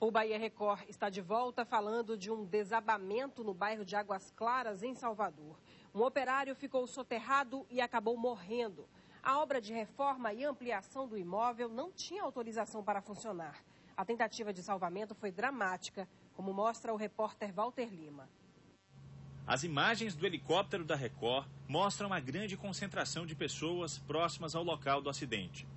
O Bahia Record está de volta falando de um desabamento no bairro de Águas Claras, em Salvador. Um operário ficou soterrado e acabou morrendo. A obra de reforma e ampliação do imóvel não tinha autorização para funcionar. A tentativa de salvamento foi dramática, como mostra o repórter Walter Lima. As imagens do helicóptero da Record mostram a grande concentração de pessoas próximas ao local do acidente.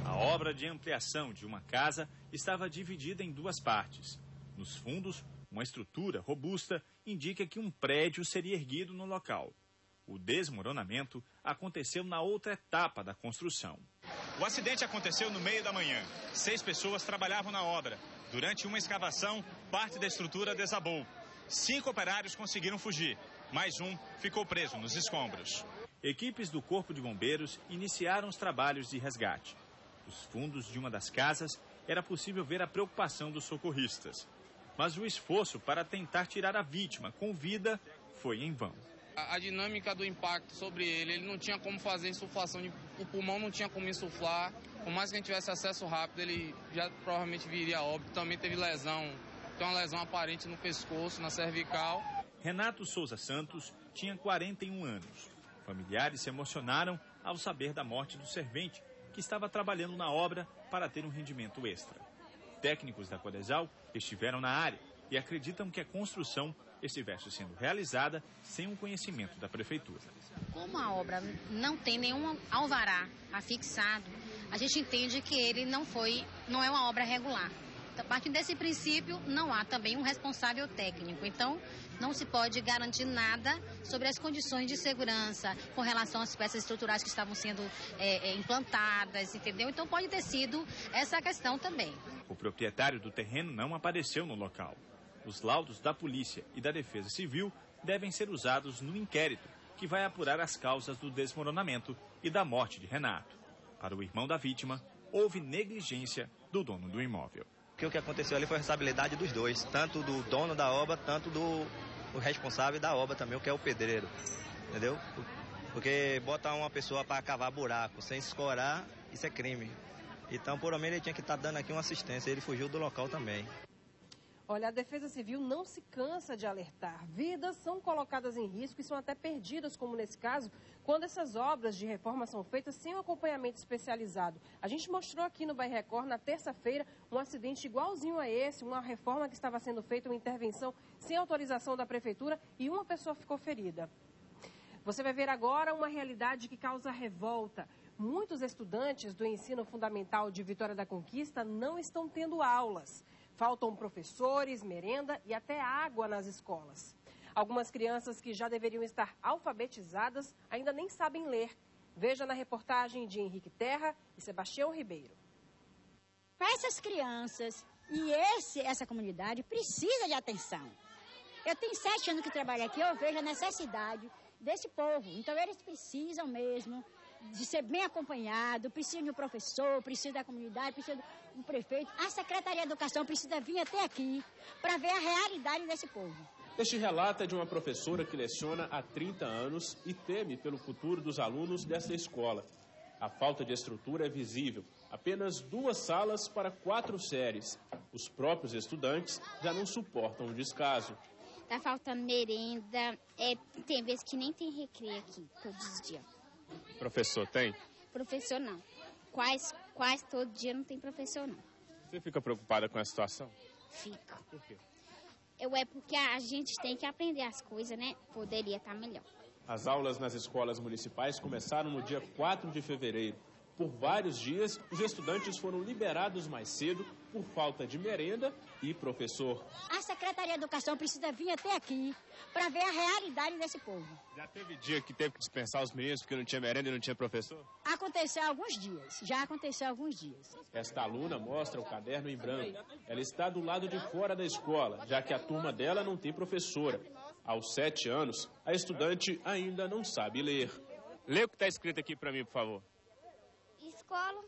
A obra de ampliação de uma casa estava dividida em duas partes. Nos fundos, uma estrutura robusta indica que um prédio seria erguido no local. O desmoronamento aconteceu na outra etapa da construção. O acidente aconteceu no meio da manhã. 6 pessoas trabalhavam na obra. Durante uma escavação, parte da estrutura desabou. 5 operários conseguiram fugir. Mais um ficou preso nos escombros. Equipes do Corpo de Bombeiros iniciaram os trabalhos de resgate. Dos fundos de uma das casas, era possível ver a preocupação dos socorristas. Mas o esforço para tentar tirar a vítima com vida foi em vão. A dinâmica do impacto sobre ele não tinha como fazer insuflação, o pulmão não tinha como insuflar. Por mais que a gente tivesse acesso rápido, ele já provavelmente viria a óbito. Também teve lesão, tem uma lesão aparente no pescoço, na cervical. Renato Souza Santos tinha 41 anos. Familiares se emocionaram ao saber da morte do servente, que estava trabalhando na obra para ter um rendimento extra. Técnicos da Codesal estiveram na área e acreditam que a construção estivesse sendo realizada sem o conhecimento da prefeitura. Como a obra não tem nenhum alvará afixado, a gente entende que ele não é uma obra regular. A partir desse princípio, não há também um responsável técnico. Então, não se pode garantir nada sobre as condições de segurança com relação às peças estruturais que estavam sendo implantadas, entendeu? Então, pode ter sido essa questão também. O proprietário do terreno não apareceu no local. Os laudos da polícia e da Defesa Civil devem ser usados no inquérito, que vai apurar as causas do desmoronamento e da morte de Renato. Para o irmão da vítima, houve negligência do dono do imóvel. O que aconteceu ali foi a responsabilidade dos dois, tanto do dono da obra, tanto do responsável da obra também, o que é o pedreiro, entendeu? Porque botar uma pessoa para cavar buraco sem escorar, isso é crime. Então, por menos, ele tinha que estar dando aqui uma assistência, ele fugiu do local também. Olha, a Defesa Civil não se cansa de alertar. Vidas são colocadas em risco e são até perdidas, como nesse caso, quando essas obras de reforma são feitas sem um acompanhamento especializado. A gente mostrou aqui no Bahia Record, na terça-feira, um acidente igualzinho a esse, uma reforma que estava sendo feita, uma intervenção sem autorização da prefeitura e uma pessoa ficou ferida. Você vai ver agora uma realidade que causa revolta. Muitos estudantes do ensino fundamental de Vitória da Conquista não estão tendo aulas. Faltam professores, merenda e até água nas escolas. Algumas crianças que já deveriam estar alfabetizadas ainda nem sabem ler. Veja na reportagem de Henrique Terra e Sebastião Ribeiro. Essas crianças e essa comunidade precisa de atenção. Eu tenho 7 anos que trabalho aqui, eu vejo a necessidade desse povo. Então eles precisam mesmo de ser bem acompanhado, precisa de um professor, precisa da comunidade, precisa do prefeito. A Secretaria de Educação precisa vir até aqui para ver a realidade desse povo. Este relato é de uma professora que leciona há 30 anos e teme pelo futuro dos alunos dessa escola. A falta de estrutura é visível. Apenas 2 salas para 4 séries. Os próprios estudantes já não suportam o descaso. Tá faltando merenda, tem vezes que nem tem recreio aqui, todos os dias. Professor tem? Professor não. Quase todo dia não tem professor não. Você fica preocupada com a situação? Fica. Por quê? É porque a gente tem que aprender as coisas, né? Poderia estar melhor. As aulas nas escolas municipais começaram no dia 4 de fevereiro. Por vários dias, os estudantes foram liberados mais cedo por falta de merenda e professor. A Secretaria de Educação precisa vir até aqui para ver a realidade desse povo. Já teve dia que teve que dispensar os meninos porque não tinha merenda e não tinha professor? Aconteceu alguns dias, já aconteceu alguns dias. Esta aluna mostra o caderno em branco. Ela está do lado de fora da escola, já que a turma dela não tem professora. Aos 7 anos, a estudante ainda não sabe ler. Lê o que está escrito aqui para mim, por favor. Escola.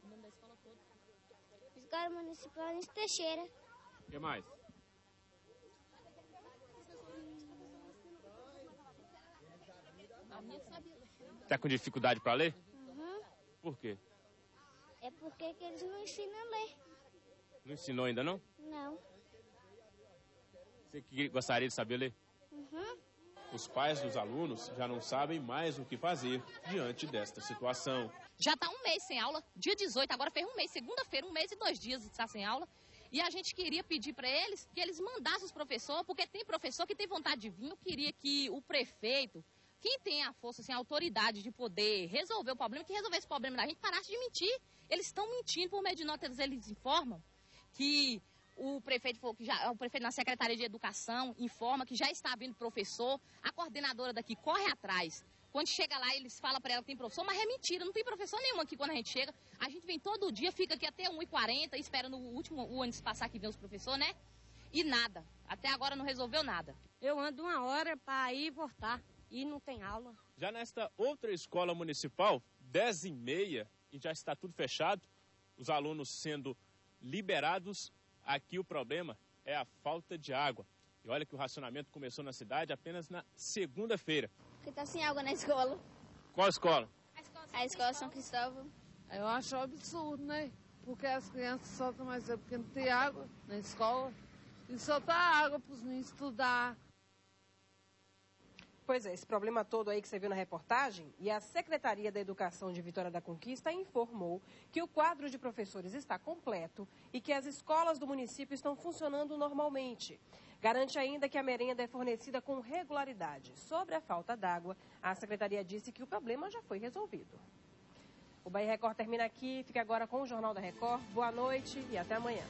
O nome da escola toda? Escola Municipal Anísio Teixeira. O que mais? A minha sabia ler. Tá com dificuldade para ler? Uhum. Por quê? É porque que eles não ensinam a ler. Não ensinou ainda, não? Não. Você que gostaria de saber ler? Uhum. Os pais dos alunos já não sabem mais o que fazer diante desta situação. Já está um mês sem aula, dia 18, agora fez um mês, segunda-feira, 1 mês e 2 dias está sem aula. E a gente queria pedir para eles que eles mandassem os professores, porque tem professor que tem vontade de vir. Eu queria que o prefeito, quem tem a força, assim, a autoridade de poder resolver o problema, que resolvesse o problema da gente, parasse de mentir. Eles estão mentindo por meio de notas, eles informam que o prefeito na Secretaria de Educação informa que já está vindo professor, a coordenadora daqui corre atrás. Quando chega lá, eles falam para ela que tem professor, mas é mentira, não tem professor nenhum aqui quando a gente chega. A gente vem todo dia, fica aqui até 1h40, espera o ônibus passar que vem os professores, né? E nada. Até agora não resolveu nada. Eu ando 1 hora para ir e voltar e não tem aula. Já nesta outra escola municipal, 10h30, e já está tudo fechado, os alunos sendo liberados. Aqui o problema é a falta de água. E olha que o racionamento começou na cidade apenas na segunda-feira. Porque tá sem água na escola. Qual escola? A escola São Cristóvão. Eu acho absurdo, né? Porque as crianças soltam mais cedo porque não tem água na escola. E soltar água para os meninos estudar. Pois é, esse problema todo aí que você viu na reportagem, e a Secretaria da Educação de Vitória da Conquista informou que o quadro de professores está completo e que as escolas do município estão funcionando normalmente. Garante ainda que a merenda é fornecida com regularidade. Sobre a falta d'água, a Secretaria disse que o problema já foi resolvido. O Bahia Record termina aqui, fica agora com o Jornal da Record. Boa noite e até amanhã.